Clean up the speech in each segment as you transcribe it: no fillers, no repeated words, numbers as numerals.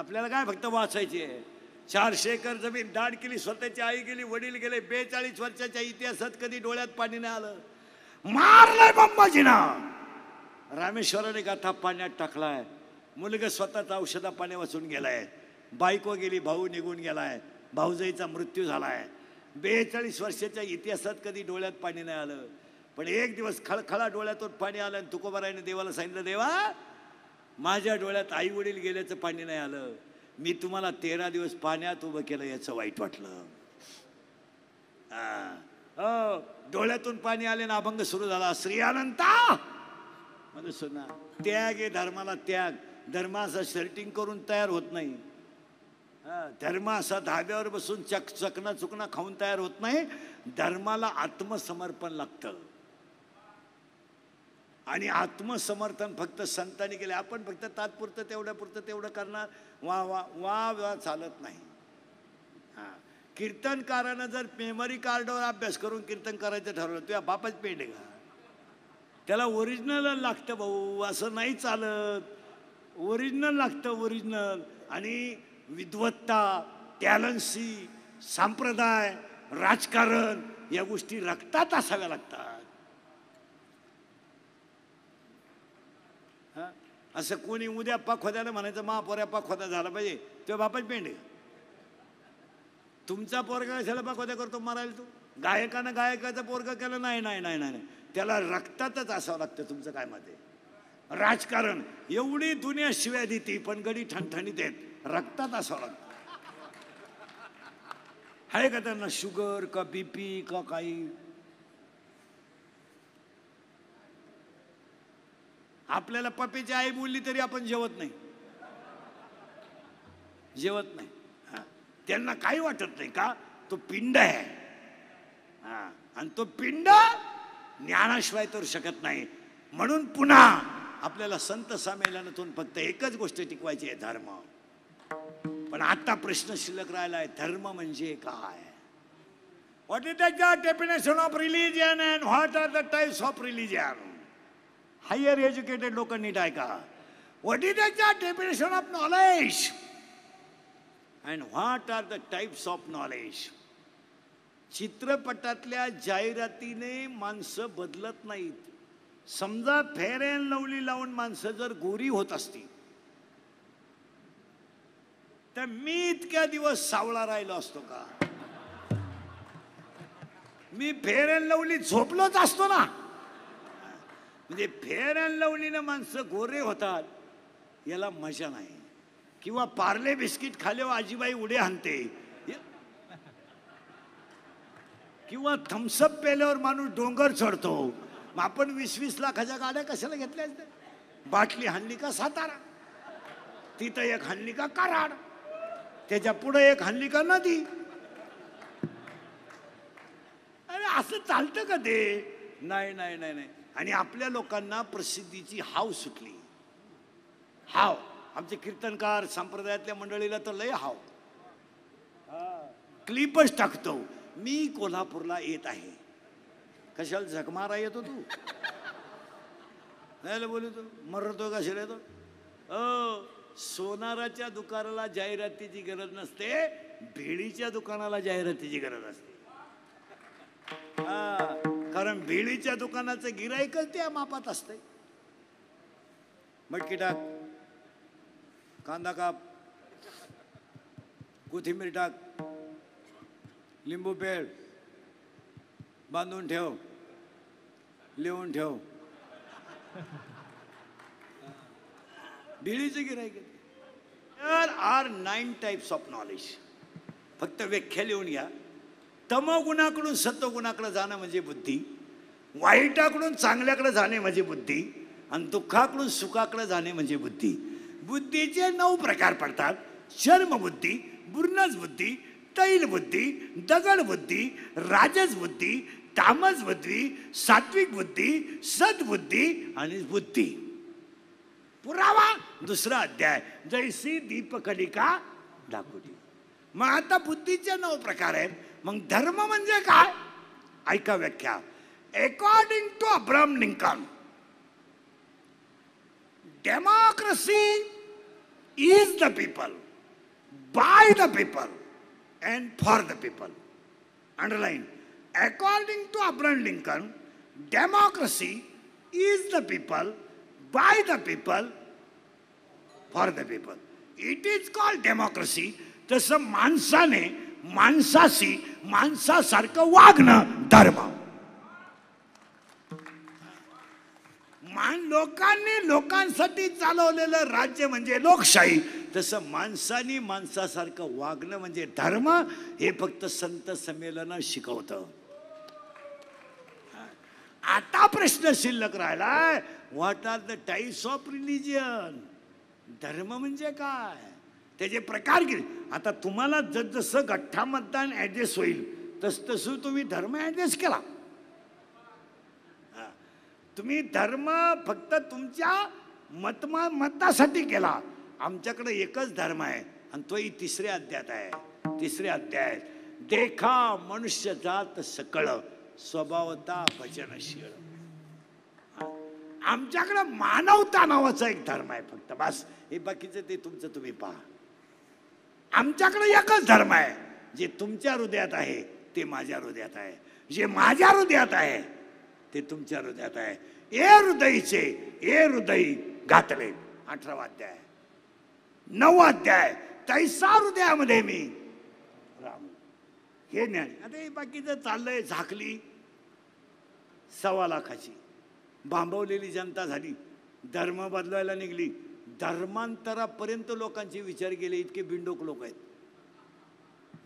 आपल्याला काय फक्त वाचायची आहे. 400 एकर जमीन दान केली, स्वतःची आई गेली, वडील गेले. 42 वर्षाच्या इतिहासात कधी डोळ्यात पाणी नाही आलं. मारलंय बंबाजीनं. रामेश्वराने गाथा पाण्यात टाकलाय. मुलगा स्वतःचा औषधा पाणी वाचून गेलाय. बायको गेली, भाऊ निघून गेलाय, भाऊजाईचा मृत्यू झालाय. 42 वर्षाच्या इतिहासात कधी डोळ्यात पाणी नाही आलं. पण एक दिवस खळखळा डोळ्यातून पाणी आलं आणि तुकोबारायने देवाला सांगितलं, देवा माझ्या डोळ्यात आई वडील गेल्याचं पाणी नाही आलं. मी तुम्हाला 13 दिवस पाण्यात उभं केलं, याचं वाईट वाटलं. डोळ्यातून पाणी आले ना अभंग सुरू झाला. श्री अनंता मधुसूदना, त्याग आहे धर्माला, त्याग. धर्म असा शर्टिंग करून तयार होत नाही. धर्म असा धाब्यावर बसून चकना चुकना खाऊन तयार होत नाही. धर्माला आत्मसमर्पण लागतं. आणि आत्मसमर्थन फक्त संतांनी केले. आपण फक्त तात्पुरतं तेवढं करणार. वा वा वा वा चालत नाही. कीर्तनकारानं जर मेमरी कार्डवर अभ्यास करून कीर्तन करायचं ठरवलं, तुझ्या बापाच पेंड आहे का? त्याला ओरिजिनल लागतं भाऊ, असं नाही चालत. ओरिजिनल लागतं, ओरिजिनल. आणि विद्वत्ता, टॅलन्सी, संप्रदाय, राजकारण या गोष्टी रक्तात असाव्या लागतात. असं कोणी उद्या पाखोद्याला म्हणायचं महापोऱ्या पाखोदा झाला पाहिजे, तेव्हा बापाच पेंड आहे. तुमचा पोरगा कशाला पाखोद्या करतो मारायला? तू गायकानं गायकाचं पोरगा केलं नाही नाही नाही नाही, त्याला रक्तातच असावं लागतं. तुमचं काय मत आहे? राजकारण एवढी दुनिया शिव्या देते पण गडी ठणठणीत आहेत, रक्तात असावं लागतं. आहे का त्यांना शुगर का बीपी का काही? आपल्याला पप्पीची आई बोलली तरी आपण जेवत नाही. त्यांना काही वाटत नाही का? तो पिंड आहे. आणि तो पिंड ज्ञानाशिवाय तर शकत नाही. म्हणून पुन्हा आपल्याला संत संमेलनातून फक्त एकच गोष्ट टिकवायची आहे, धर्म. पण आता प्रश्न शिल्लक राहिला आहे, धर्म म्हणजे काय? What is the definition of religion and what are the types of religion? Higher educated लोक नीट ऐका. What is the definition of knowledge and what are the types of knowledge? चित्रपटातल्या जाहिरातीने माणसं बदलत नाहीत. समजा फेअर अँड लवली लावून माणसं जर गोरी होत असती तर मी इतक्या दिवस सावळा राहिलो असतो का? मी फेअर अँड लवली झोपलोच असतो ना. म्हणजे फेअर अँड लवलीनं माणसं गोरे होतात याला मजा नाही. किंवा पार्ले बिस्किट खाल्यावर आजीबाई उडे हाणते, किंवा थम्सअप पेल्यावर माणूस डोंगर चढतो. मग आपण 20-20 लाखाच्या गाड्या कशाला घेतल्या? बाटली हाणली का सातारा, तिथं एक हाणली का कराड, त्याच्या पुढे एक हाणली का नदी. अरे असं चालतं का ते? नाही नाही नाही नाही. आणि आपल्या लोकांना प्रसिद्धीची हाव सुटली. हाव. आमचे कीर्तनकार संप्रदायातल्या मंडळीला तर लय हाव. क्लिपच टाकतो, मी कोल्हापूरला येत आहे. कशाला झकमारा येतो तू? नाही बोलू तू मरतो कशाला येतो? सोनाराच्या दुकानाला जाहिरातीची गरज नसते, भेळीच्या दुकानाला जाहिरातीची गरज असते. कारण भेळीच्या दुकानाचं गिराईकच त्या मापात असते. मटकी टाक, कांदा काप, कोथिंबीर टाक, लिंबू पेळ, बांधून ठेव, लिहून ठेव. भेळीचं गिराईक. There are 9 types of knowledge. फक्त व्याख्या लिहून घ्या. तमोगुणाकडून सत्वगुणाकडे जाणं म्हणजे बुद्धी, वाईटाकडून चांगल्याकडे जाणे म्हणजे बुद्धी, आणि दुःखाकडून सुखाकडे जाणे म्हणजे बुद्धी. बुद्धीचे 9 प्रकार पडतात. शर्मबुद्धी, बुर्नस बुद्धी, तैल बुद्धी, दगड बुद्धी, राजस बुद्धी, तामस बुद्धी, सात्विक बुद्धी, सद्बुद्धी आणि बुद्धी. पुरावा 2रा अध्याय, जैसी दीपकलिका दाखवली. मग आता बुद्धीचे 9 प्रकार आहेत. मग धर्म म्हणजे काय? ऐका व्याख्या. According to Abraham Lincoln, democracy is the people. By the people and for the people. Underline. According to Abraham Lincoln, democracy is the people, by the people, for the people. It is called democracy. तसं माणसाने माणसाशी माणसासारखं वागणं धर्म. लोकांनी लोकांसाठी चालवलेलं राज्य म्हणजे लोकशाही. तसं माणसानी माणसासारखं वागणं म्हणजे धर्म. हे फक्त संत संमेलन शिकवतं. आता प्रश्न शिल्लक राहिलाय, what are the types of religion. धर्म म्हणजे काय, त्याचे प्रकार किती. आता तुम्हाला जसं गठ्ठा मतदान ऍडजस्ट होईल तसं तुम्ही धर्म ऍडजस्ट केला. तुम्ही धर्म फक्त तुमच्या मतासाठी केला. आमच्याकडे एकच धर्म आहे आणि तोही तिसऱ्या अध्यायात आहे. तिसऱ्या अध्याय, देखा मनुष्य जात सकळ स्वभावता भजनशील. आमच्याकडे मानवता नावाचा एक धर्म आहे फक्त, बस. हे बाकीचं ते तुमचं तुम्ही पहा. आमच्याकडे एकच धर्म आहे. जे तुमच्या हृदयात आहे ते माझ्या हृदयात आहे, जे माझ्या हृदयात आहे ते तुमच्या हृदयात आहे. ए हृदयीचे ए हृदयी घातले. 18वा अध्याय. 9वा अध्याय, तैसा हृदयामध्ये मी राम. हे ज्ञान. आता हे बाकीचं चाललंय झाकली 1.25 लाखाची. बांबवलेली जनता झाली, धर्म बदलायला निघली. धर्मांतरापर्यंत लोकांचे विचार केले. इतके बिंडोक लोक आहेत,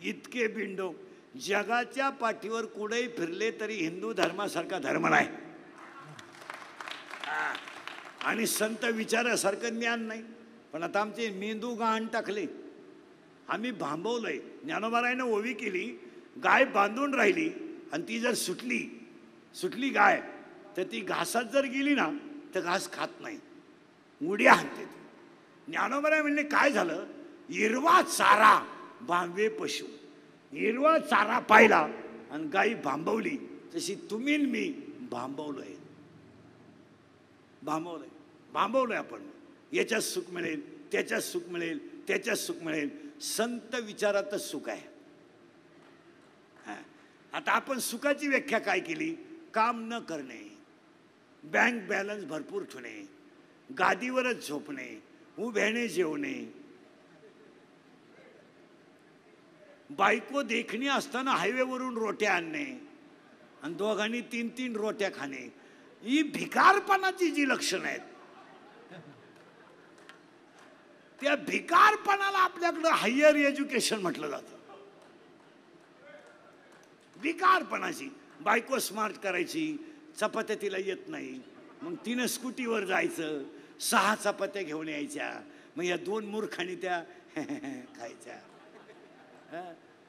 इतके बिंडोक. जगाच्या पाठीवर कुठेही फिरले तरी हिंदू धर्मासारखा धर्म नाही आणि संत विचारासारखं ज्ञान नाही. पण आता आमचे मेंदू गहाण टाकले. आम्ही भांबवलंय. ज्ञानोबारायनं ओवी केली, गाय बांधून राहिली आणि ती जर सुटली गाय तर ती घासात जर गेली ना तर घास खात नाही, उड्या हाणते. ज्ञानोबाराय म्हणले काय झालं, हिरवा चारा भांबवे पशु. हिरवा चारा पाहिला आणि गाई भांबवली, तशी तुम्ही मी भांबवलोय. भांबवलोय आपण. याच्यात सुख मिळेल, त्याच्यात सुख मिळेल, त्याच्यात सुख मिळेल. संत विचारातच सुख आहे. आता आपण सुखाची व्याख्या काय केली, काम न करणे, बँक बॅलन्स भरपूर ठेवणे, गादीवरच झोपणे, उभ्याने जेवणे, बायको देखणी असताना हायवेवरून रोट्या आणणे आणि दोघांनी 3-3 रोट्या खाणे. ही भिकारपणाची जी लक्षणं आहेत, त्या भिकारपणाला आपल्याकडं हायर एज्युकेशन म्हटलं जातं. भिकारपणाची. बायको स्मार्ट करायची, चपात्या तिला येत नाही, मग तिनं स्कूटीवर जायचं, 6 चपात्या घेऊन यायच्या, मग या 2 मूर्खांनी त्या खायच्या.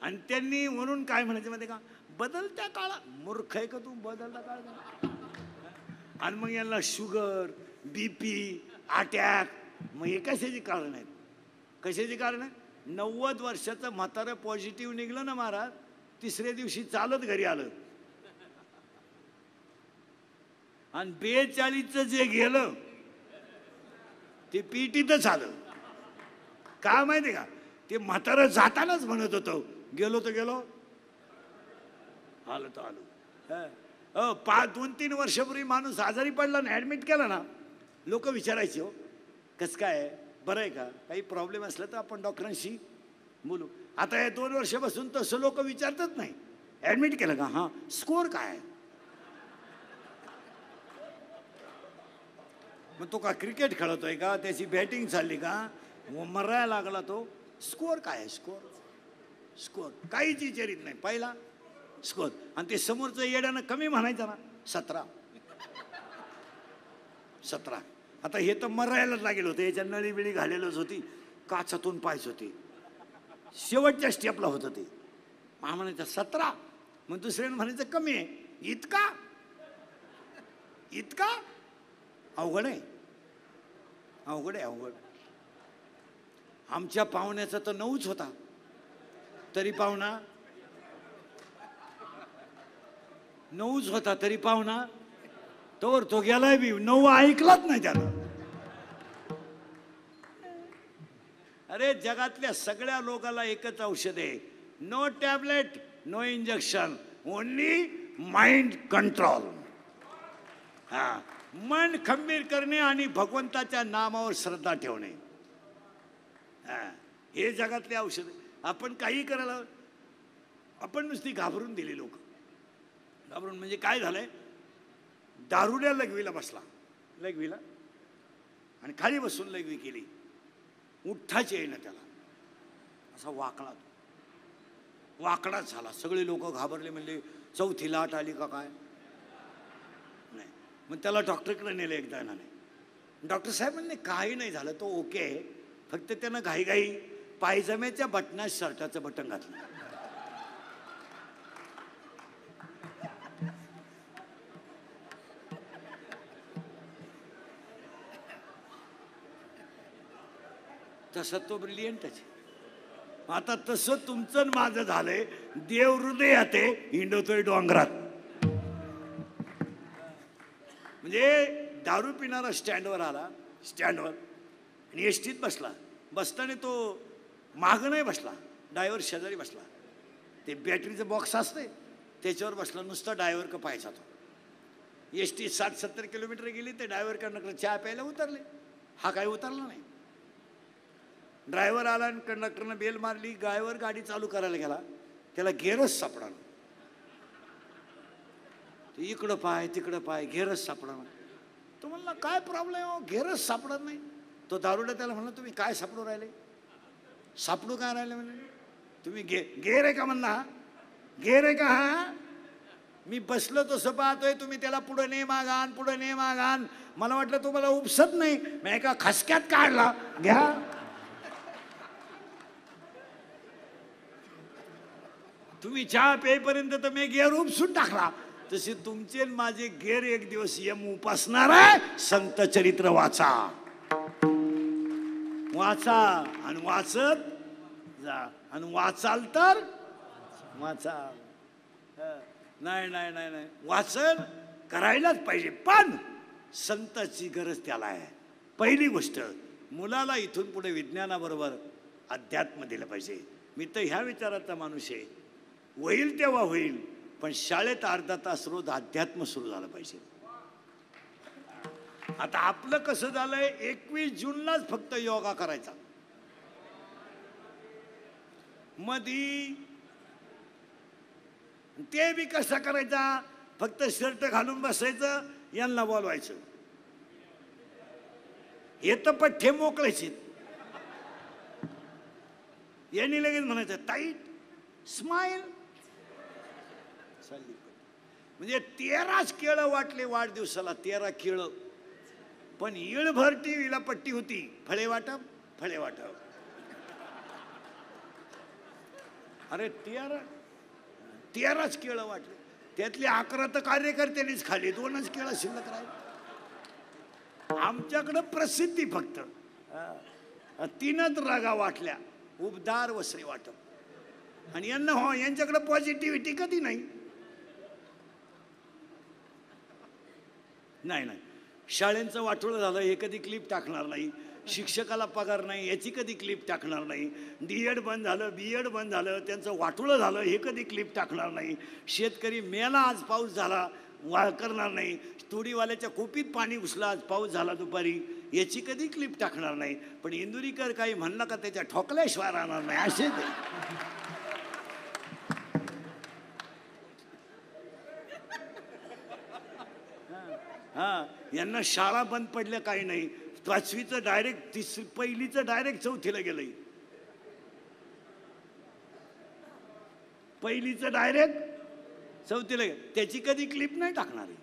आणि त्यांनी म्हणून काय म्हणायचं माहिती का, बदलत्या काळा. मूर्ख आहे का तू, बदलता काळ. आणि मग यांना शुगर, BP, अटॅक. मग हे कशाची कारण आहेत, कशाची कारण आहे. 90 वर्षाचं म्हातारं पॉझिटिव्ह निघलं ना महाराज, 3ऱ्या दिवशी चालत घरी आलं. आणि 42चं जे गेलं ते पीटीतच आलं. काय माहिती का, ते म्हातारं जातानाच म्हणत होतं, गेलो तर गेलो, आलो तर आलो. 2-3 वर्षापूर्वी माणूस आजारी पडला ना, ऍडमिट केला ना, लोक विचारायचे, हो कसं काय, बरं आहे का, काही प्रॉब्लेम असला तर आपण डॉक्टरांशी बोलू. आता या 2 वर्षापासून तसं लोक विचारतच नाही. ऍडमिट केलं का, हां स्कोअर काय आहे. मग तो का क्रिकेट खेळतोय का, त्याची बॅटिंग चालली का, मरायला लागला तो, स्कोअर काय आहे, स्कोअर काहीच विचारित नाही. पहिला स्कोअर. आणि ते समोरचं येड्यानं कमी म्हणायचं ना, 17. आता हे तर मरायलाच लागेल होतं, याच्या नळी बिळी घालेलंच होती, काचातून पाहायच होती, शेवटच्या स्टेपला होतं ते. मग म्हणायचं 17, मग दुसऱ्यानं म्हणायचं कमी आहे. इतका अवघड आहे, अवघड. आमच्या पाहुण्याचा तर 9च होता, तरी पाहुणा 9च होता, तरी पाहुणा तोवर तो गेलाय बी 9 ऐकलाच नाही त्याला. अरे जगातल्या सगळ्या लोकांना एकच औषध आहे, no tablet no injection, only mind control. हा, मन खंबीर करणे आणि भगवंताच्या नामावर श्रद्धा ठेवणे, हे जगातले औषध. आपण काही करायला, आपण नुसती घाबरून दिली. लोक घाबरून म्हणजे काय झालंय, दारुड्या लघवीला बसला, लघवीला, आणि खाली बसून लघवी केली, उठ्ठाची येईना त्याला, असा वाकडा, वाकडाच झाला. सगळे लोक घाबरले, म्हणजे चौथी लाट आली का काय. नाही, मग त्याला डॉक्टरकडे नेलं एकदा. नाही, डॉक्टर साहेब म्हणले काही नाही झालं, तो ओके आहे, फक्त त्यानं घाईघाई पायजम्याच्या बटनात शर्टाचं बटन घातलं. तसं तो ब्रिलियंटच आहे. आता तसं तुमचं माझं झालंय, देव हृदयात आहे, हिंडतोय डोंगरात. म्हणजे दारू पिणारा स्टँडवर आला, स्टँडवर, आणि एसटीत बसला. बसताना तो मागं नाही बसला, ड्रायव्हर शेजारी बसला. ते बॅटरीचं बॉक्स असते त्याच्यावर बसला, नुसता ड्रायव्हर का पाहायचा तो. एसटी 60-70 किलोमीटर गेली, ते ड्रायव्हर कंडक्टर चहा प्यायला उतरले, हा काही उतरला नाही. ड्रायव्हर आला आणि कंडक्टरनं बेल मारली, ड्रायव्हर गाडी चालू करायला गेला, त्याला गेअरच सापडला. ते इकडं पाय तिकडं पाय, गेअरच सापडला. तो म्हणला काय प्रॉब्लेम हो, गेअरच सापडत नाही. तो दारुडा त्याला म्हणला तुम्ही काय सापडू राहिले, सापडू काय राहिले म्हणजे, तुम्ही गेअर आहे का म्हणला, गेअर आहे का. हा, मी बसलो तसं पाहतोय, तुम्ही त्याला पुढे ने मागान, पुढे ने मागान. मला वाटलं तुम्हाला उपसत नाही, मी एका खसक्यात काढला. घ्या, तुम्ही चहा पेपर्यंत तर मी गेअर उपसून टाकला, तसे तुमचे माझे गेअर एक दिवस यम उपासणार आहे. संत चरित्र वाचा, वाचा आणि वाचत जा, आणि वाचाल तर वाचाल. नाही नाही नाही नाही, वाचन करायलाच पाहिजे, पण संताची गरज त्याला आहे. पहिली गोष्ट, मुलाला इथून पुढे विज्ञानाबरोबर अध्यात्म दिलं पाहिजे. मी तर ह्या विचाराचा माणूस आहे, होईल तेव्हा होईल, पण शाळेत अर्धा तास रोज अध्यात्म सुरू झालं पाहिजे. आता आपलं कसं झालंय, 21 जूनलाच फक्त योगा करायचा, मधी ते बी कसा करायचा, फक्त शर्ट घालून बसायचं, यांना बोलवायचं, हे तर पठ्ठे मोकळायचे, यांनी लगेच म्हणायचं टाईट स्माइल. म्हणजे 13च केळं वाटले वाढदिवसाला, 13 केळं, पण इळभर टीव्हीला पट्टी होती, फळे वाटप फळे वाटप. अरे 13च केळं वाटले, त्यातले 11 तर कार्यकर्त्यांनीच खाली, 2च केळं शिल्लक राहिले. आमच्याकडं प्रसिद्धी फक्त 3च रागा वाटल्या, उबदार वसई वाटप. आणि यांना हो, यांच्याकडे पॉझिटिव्हिटी कधी नाही. नाही नाही, शाळेंचं वाटोळं झालं हे कधी क्लिप टाकणार नाही, शिक्षकाला पगार नाही याची कधी क्लिप टाकणार नाही, डीएड बंद झालं, बीएड बंद झालं, त्यांचं वाटोळं झालं हे कधी क्लिप टाकणार नाही, शेतकरी मेला आज पाऊस झाला करणार नाही, तुडीवाल्याच्या कोपीत पाणी घुसलं आज पाऊस झाला दुपारी याची कधी क्लिप टाकणार नाही. पण इंदुरीकर काही म्हणलं का त्याच्या ठोकल्याशिवाय राहणार नाही, असे ते. हा, यांना शाळा बंद पडल्या काही नाही, 5वीचं डायरेक्ट पहिलीचं डायरेक्ट 4थीला गेलंय, पहिलीचं डायरेक्ट 4थीला, त्याची कधी क्लिप नाही टाकणार आहे.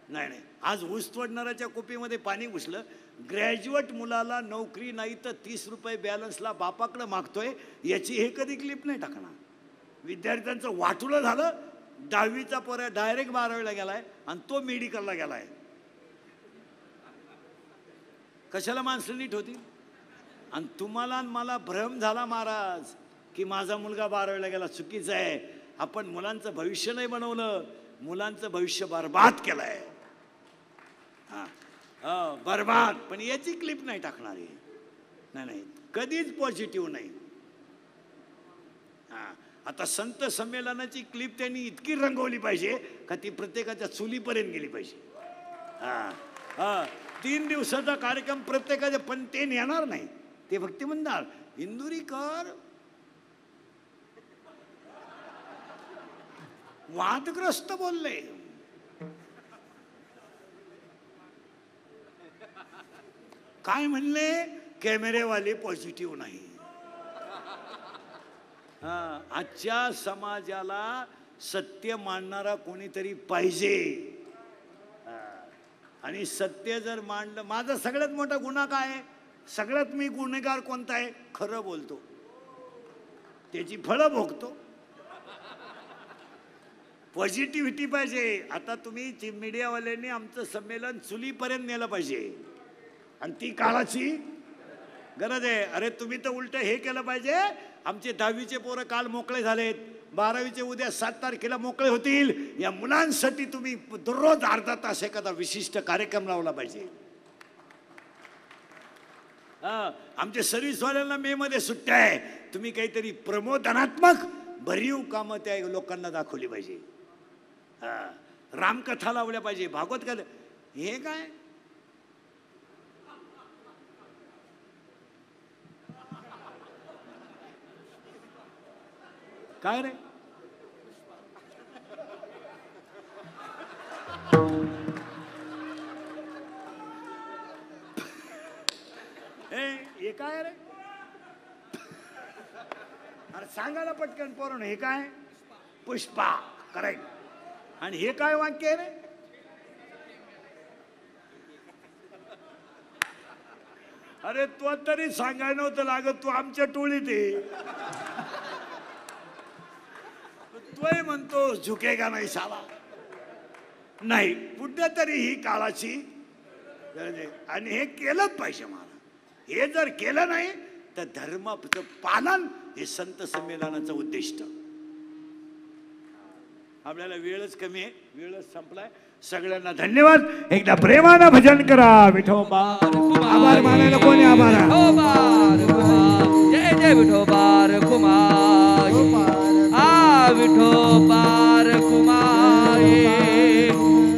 नाही नाही, आज ऊस तोडणाऱ्याच्या कुपीमध्ये पाणी घुसलं, ग्रॅज्युएट मुलाला नोकरी नाही तर 30 रुपये बॅलन्सला बापाकडे मागतोय, याची हे कधी क्लिप नाही टाकणार. विद्यार्थ्यांचं वाटुळं झालं, 10वीचा पोऱ्या डायरेक्ट 12वीला गेलाय आणि तो मेडिकलला गेलाय. कशाला माणसं नीट होती. आणि तुम्हाला मला भ्रम झाला महाराज की माझा मुलगा 12वीला गेला, चुकीचं आहे. आपण मुलांचं भविष्य नाही बनवलं, मुलांचं भविष्य बर्बाद केलंय. हां, बर्बाद. पण याची क्लिप नाही टाकणार आहे. नाही नाही, कधीच पॉझिटिव्ह नाही. हां, आता संत संमेलनाची क्लिप त्यांनी इतकी रंगवली पाहिजे का ती प्रत्येकाच्या चुलीपर्यंत गेली पाहिजे. हां हां, 3 दिवसाचा कार्यक्रम प्रत्येकाच्या, पण ते नेणार नाही. ते फक्त म्हणणार इंदुरीकर वादग्रस्त बोलले. काय म्हणले? कॅमेरेवाले पॉझिटिव्ह नाही. आजच्या समाजाला सत्य मांडणारा कोणीतरी पाहिजे. आणि सत्य जर मांडलं, माझा सगळ्यात मोठा गुन्हा काय आहे? सगळ्यात मी गुन्हेगार कोणता आहे? खरं बोलतो, त्याची फळं भोगतो. पॉझिटिव्हिटी पाहिजे. आता तुम्ही मीडियावाल्यांनी आमचं संमेलन चुलीपर्यंत नेलं पाहिजे, आणि ती काळाची गरज आहे. अरे तुम्ही तर उलट हे केलं पाहिजे. आमचे 10वीचे पोरं काल मोकळे झालेत, 12वीचे उद्या 7 तारखेला मोकळे होतील. या मुलांसाठी तुम्ही दररोज अर्धा तास एखादा विशिष्ट कार्यक्रम लावला पाहिजे. आमच्या सर्व्हिसवाल्यांना मे मध्ये सुट्ट्या आहे. तुम्ही काहीतरी प्रमोदनात्मक भरीव कामं त्या लोकांना दाखवली पाहिजे. रामकथा लावल्या पाहिजे, भागवत कथा. हे काय काय रे? हे काय रे? अरे सांगायला पटकन पोरण. हे काय? पुष्पा. करेक्ट. आणि हे काय वाक्य आहे रे? अरे तो तरी सांगायला नव्हतं लागत, तू आमच्या टोळीत आहे. तोय म्हणतो झुकेगा नाही साला. नाही, कुठे तरी ही काळाची गरज आहे, आणि हे केलंच पाहिजे. मला हे जर केलं नाही तर धर्माचं पालन हे संत संमेलनाचं उद्दिष्ट. आपल्याला वेळच कमी आहे, वेळच संपलाय. सगळ्यांना धन्यवाद. एकदा प्रेमानं भजन करा. विठोबा. आभार मानायला कोणी? आभार. जय जय विठोबार कुमार. विठोबार कुमार.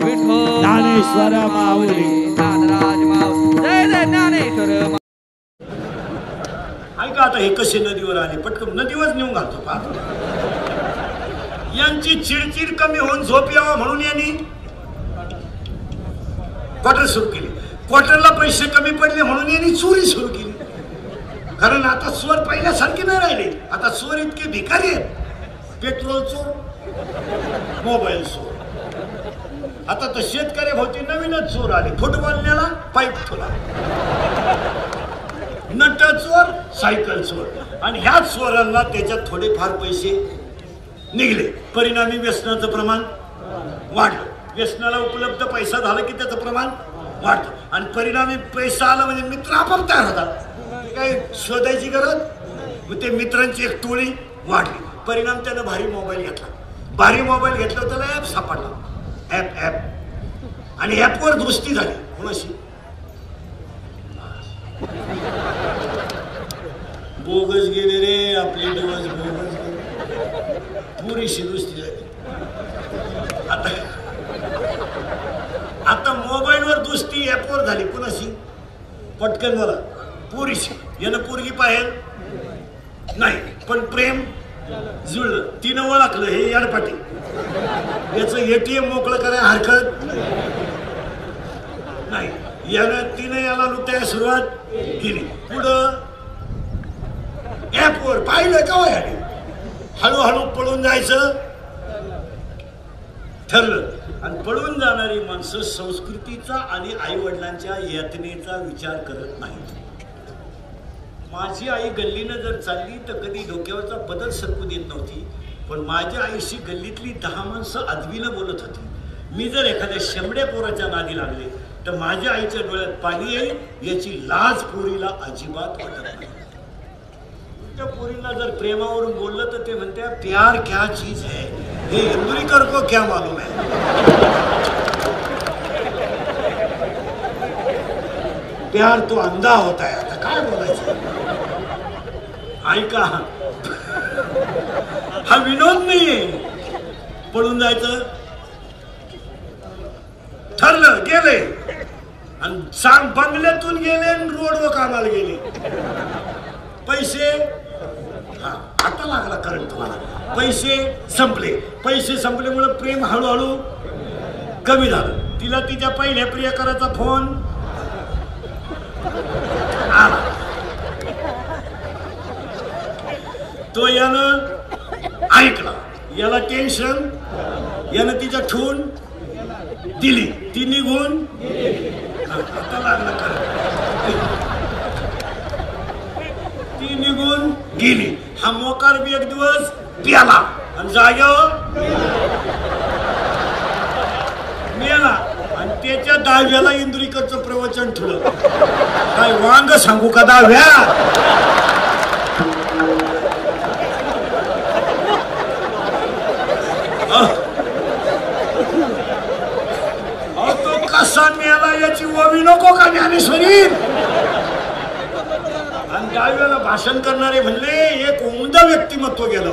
विठो ज्ञानेश्वर माऊली. ज्ञानराज माऊली. जय जय ज्ञानेश्वर. ऐका आता हे कसे नदीवर आले, पटकन नदीवर नेऊन घालतो. यांची चिडचिड कमी होऊन झोप यावा म्हणून यांनी क्वार्टर सुरू केली. क्वार्टरला पैसे कमी पडले म्हणून यांनी चोरी सुरू केली. कारण आता चोर पहिल्यासारखे नाही राहिले. आता चोर इतके भिकारी आहेत. पेट्रोल चोर, मोबाईल चोर. आता तर शेतकऱ्याभोवती नवीनच चोर आले. फुटबॉल नेला, पाईप ठेवला. नट चोर, सायकल चोर. आणि ह्या चोरांना त्याच्यात थोडेफार पैसे निघले. परिणामी व्यसनाचं प्रमाण वाढलं. व्यसनाला उपलब्ध पैसा झाला की त्याचं प्रमाण वाढतं. आणि परिणामी पैसा आला म्हणजे मित्र आपोआप तयार होतात. काही शोधायची गरज. मग ते मित्रांची एक टोळी वाढली. परिणाम त्यानं भारी मोबाईल घेतला. भारी मोबाईल घेतला, त्याला ॲप सापडला. ॲप आणि ॲपवर दोस्ती झाली. कोणाशी? बोगस गेले रे आपले दिवस. बोगस पुरीशी दोस्ती झाली. आता मोबाईलवर दोस्ती ॲपवर झाली. कोणाशी? पटकन मला. पुरीशी. यानं पोरगी पाहेल नाही, पण प्रेम जुळलं. तिनं ओळखलं हे याडपाटी. याचं ATM मोकळं करायला हरकत नाही. यानं तिनं याला लुटायला सुरुवात केली. पुढं ॲपवर पाहिलं का याने हळूहळू पळून जायचं ठरलं. आणि पळून जाणारी माणसं संस्कृतीचा आणि आई वडिलांच्या यातनेचा विचार करत नाहीत. माझी आई गल्लीनं जर चालली तर कधी डोक्यावरचा बदल सरकू देत नव्हती. पण माझ्या आईशी गल्लीतली 10 माणसं अदबीनं बोलत होती. मी जर एखाद्या शेंबड्या पोराच्या नादी लागले तर माझ्या आईच्या डोळ्यात पाणी येईल. याची लाज पोरीला अजिबात वाटत नाही. त्या पोरींना जर प्रेमावरून बोललं तर ते म्हणते प्यार क्या चीज है, हे इंदुरीकर को क्या मालूम है. प्यार तो अंधा होता है. आता काय बोलायचं. ऐका, हा विनोद नाहीये. पळून जायचं ठरलं, गेले आणि सांग बंगल्यातून गेले आणि रोडवर कामाला गेले. पैसे, हा आता लागला करंट तुम्हाला. पैसे संपले. पैसे संपल्यामुळे प्रेम हळूहळू कमी झालं. तिला तिच्या पहिल्या प्रियकराचा फोन आला. तो यानं ऐकला, याला टेन्शन, यानं तिच्या ठेवून दिली. ती निघून आता लागला ती निघून गेली. हा मोकार बी एक दिवस प्याला आणि जाग्यावर मेला. आणि त्याच्या दहाव्याला इंद्रिकरचं प्रवचन ठेवलं. काय वांग सांगू का दहाव्या. तो कसा मेला याची ओवी नको का ज्ञानेश्वरी. आणि दहाव्याला भाषण करणारे म्हणले एक उमदा व्यक्तिमत्व गेलं.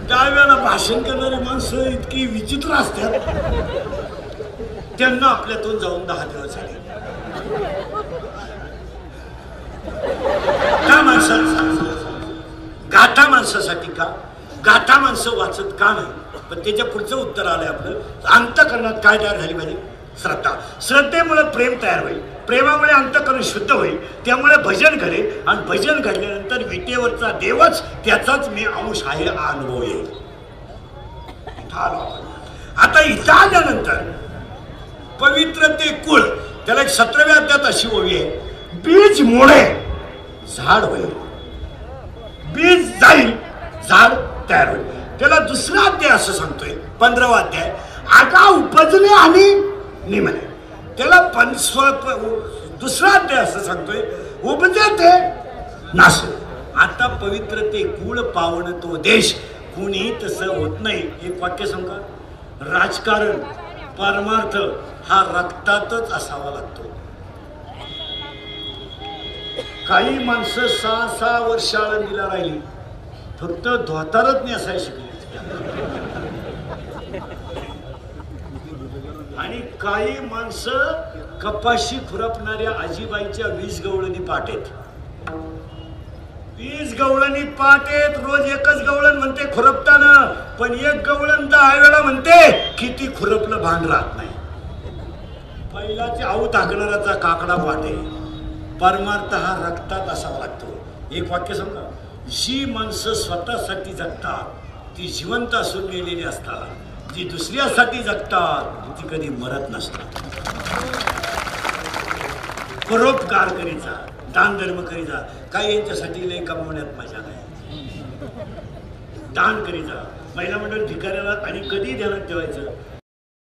दहाव्याला भाषण करणारी माणसं इतकी विचित्र असतात. त्यांना आपल्यातून जाऊन 10 दिवस झाले. त्या गाठा माणसासाठी का, गाठा माणसं वाचत का नाही. पण त्याच्या पुढचं उत्तर आलंय आपलं. अंतःकरणात काय तयार झाली पाहिजे. श्रद्धा. श्रद्धेमुळे प्रेम तयार होईल. प्रेमामुळे अंतःकरण शुद्ध होईल. त्यामुळे भजन करेल आणि भजन घडल्यानंतर विटेवरचा देवच त्याचाच मी अंश आहे हा अनुभव येईल. आता इथं आल्यानंतर पवित्र ते कुळ, त्याला एक 17व्या अध्यायात अशी ओवी आहे. बीज मोडे झाड होईल. बीज जाईल झाड तयार होईल. त्याला दुसरा अध्याय असं सांगतोय, 15वा अध्याय. आगा उपजले आणि निमले. त्याला दुसरा अध्याय असं सांगतोय, उपजे ते नाश. आता पवित्र ते कुळ पावन तो देश. कुणी तसं होत नाही. एक वाक्य सांगा. राजकारण परमार्थ हा रक्तातच असावा लागतो. काही माणसं 6-6 वर्ष आळंदीला राहिली, फक्त धोतारच नेसायला शिकली. आणि काही माणसं कपाशी खुरपणाऱ्या आजीबाईच्या 20 गवळणी पाटेत. 20 गवळणी पाटेत. रोज एकच गवळण म्हणते खुरपताना, पण एक गवळण 10 वेळा म्हणते किती खुरपलं भान राहत नाही. पहिलाचे आऊ टाकणाराचा काकडा पाटे. परमार्थ हा रक्तात असावा लागतो. एक वाक्य सांगा. जी माणसं स्वतःसाठी जगतात ती जिवंत असून मेलेली असतात. जी दुसऱ्यासाठी जगतात ती कधी मरत नसतात. परोपकार करीचा, दान धर्म करीचा. काही यांच्यासाठी लय कमवण्यात मजा नाही. दान करीचा. महिला मंडळ भिकाऱ्याला आणि कधी ध्यानात ठेवायचं,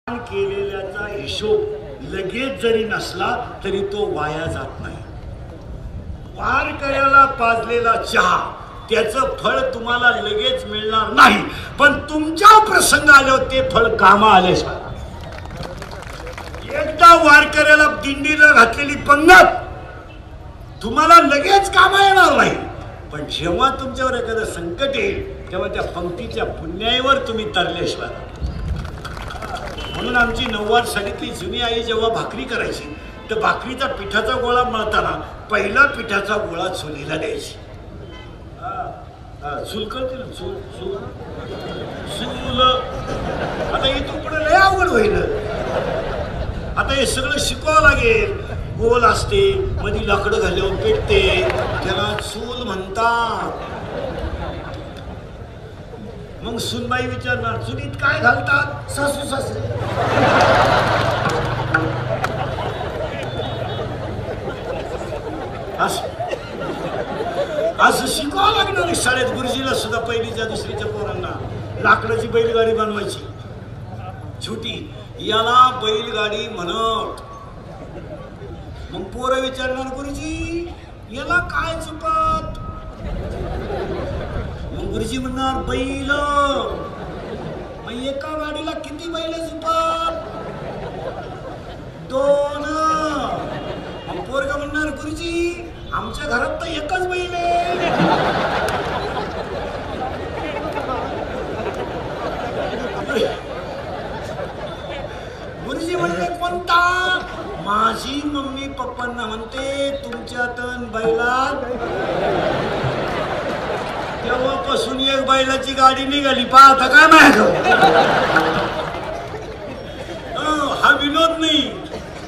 दान केलेल्याचा हिशोब लगेच जरी नसला तरी तो वाया जात नाही. वारकऱ्याला पाजलेला चहा त्याचं फळ तुम्हाला लगेच मिळणार नाही, पण तुमच्या प्रसंग आल्यावर ते फळ कामा आल्याशिवाय. एकदा वारकऱ्याला दिंडीला घातलेली पंगत तुम्हाला लगेच कामा येणार नाही, पण जेव्हा तुमच्यावर एखादं संकट येईल तेव्हा त्या पंक्तीच्या पुण्याईवर तुम्ही तरल्याशिवाय. म्हणून आमची 9वार साडीतली जुनी आई जेव्हा भाकरी करायची तर भाकरीचा पिठाचा गोळा मळताना पहिला पिठाचा गोळा चुलीला द्यायची. चूल करते ना, चूल चूल चूल. आता इथून पुढे लय अवघड होईल. आता हे सगळं शिकवावं लागेल. गोल असते, मध्ये लाकडं घालून पेटते, त्याला चूल म्हणतात. मग सुनबाई विचारणार चुलीत काय घालतात. सासू सासरे. असं शिकावं लागणार शाळेत. गुरुजीला सुद्धा पहिलीच्या दुसरीच्या पोरांना लाकडाची बैलगाडी बनवायची छोटी, याला बैलगाडी म्हणत. मग पोरं विचारणार गुरुजी याला काय चुपत. मग गुरुजी म्हणणार बैल. मग एका गाडीला किती बैल चुपत. 2 पोरगा म्हणणार गुरुजी आमच्या घरात तर एकच बैल आहे. गुरुजी म्हणले कोणता? माझी मम्मी पप्पांना म्हणते तुमच्यात बैलात. तेव्हापासून एक बैलाची गाडी निघाली पाहता काय माहिती. हा विनोद नाही,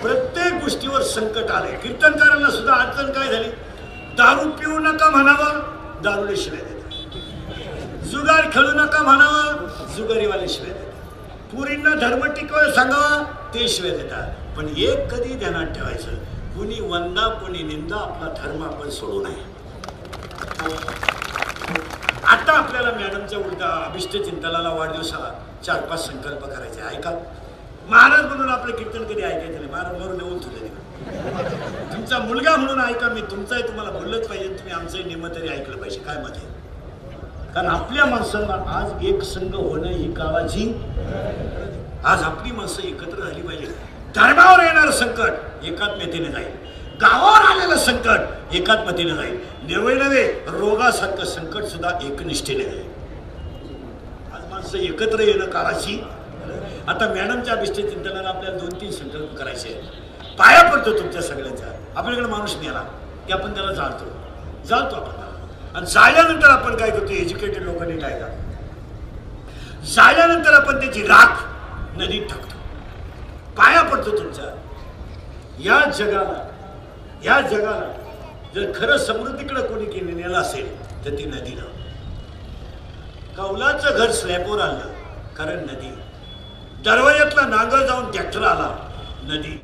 प्रत्येक गोष्टीवर संकट आले. कीर्तनकारांना सुद्धा अडचण काय झाली? दारू पिऊ नका म्हणावं, दारूला शिवाय देतात. जुगार खेळू नका म्हणावं, जुगारीवाले शिवाय देतात. पुरींना धर्म टिकवायला सांगावा, ते शिवाय देतात. पण एक कधी ध्यानात ठेवायचं, कुणी वंदा कुणी निंदा, आपला धर्म आपण सोडू नये. आता आपल्याला मॅडमच्या उलटा अभिष्ट चिंतनाला वाढदिवसाला 4-5 संकल्प करायचे. ऐका, महाराज म्हणून आपलं कीर्तन कधी ऐकायचं नाही. महाराज म्हणून देऊन तुझे तुमचा मुलगा म्हणून ऐका, मी तुमचाही तुम्हाला बोललंच पाहिजे, तुम्ही आमचंही नियम तरी ऐकलं पाहिजे. काय मत आहे? कारण आपल्या माणसांना आज एक संघ होणं ही काळाची, आज आपली माणसं एकत्र झाली पाहिजे. धर्मावर येणारं संकट एकात्मतेने जाईल, गावावर आलेलं संकट एकात्मतेने जाईल. नवे रोगासारखं संकट सुद्धा एकनिष्ठेने जाईल. आज माणसं एकत्र येणं काळाची. आता मॅडमच्या अभिष्ट चिंतनाला आपल्याला 2-3 संकल्प करायचे आहेत. पाया पडतो तुमच्या सगळ्यांचा. आपल्याकडे माणूस मिळाला की आपण त्याला जाळतो आपण. आणि जाळल्यानंतर आपण काय करतो? एज्युकेटेड लोकांनी काय का जाळल्यानंतर आपण त्याची राख नदीत टाकतो. पाया पडतो तुमच्या. या जगाला जर खरं समृद्धीकडे कोणी नेलं असेल तर ती नदी ना. कौलाचं घर स्लॅबवर आलं कारण नदी. दरवाज्यातला नांगर जाऊन ट्रॅक्टर आला, नदी.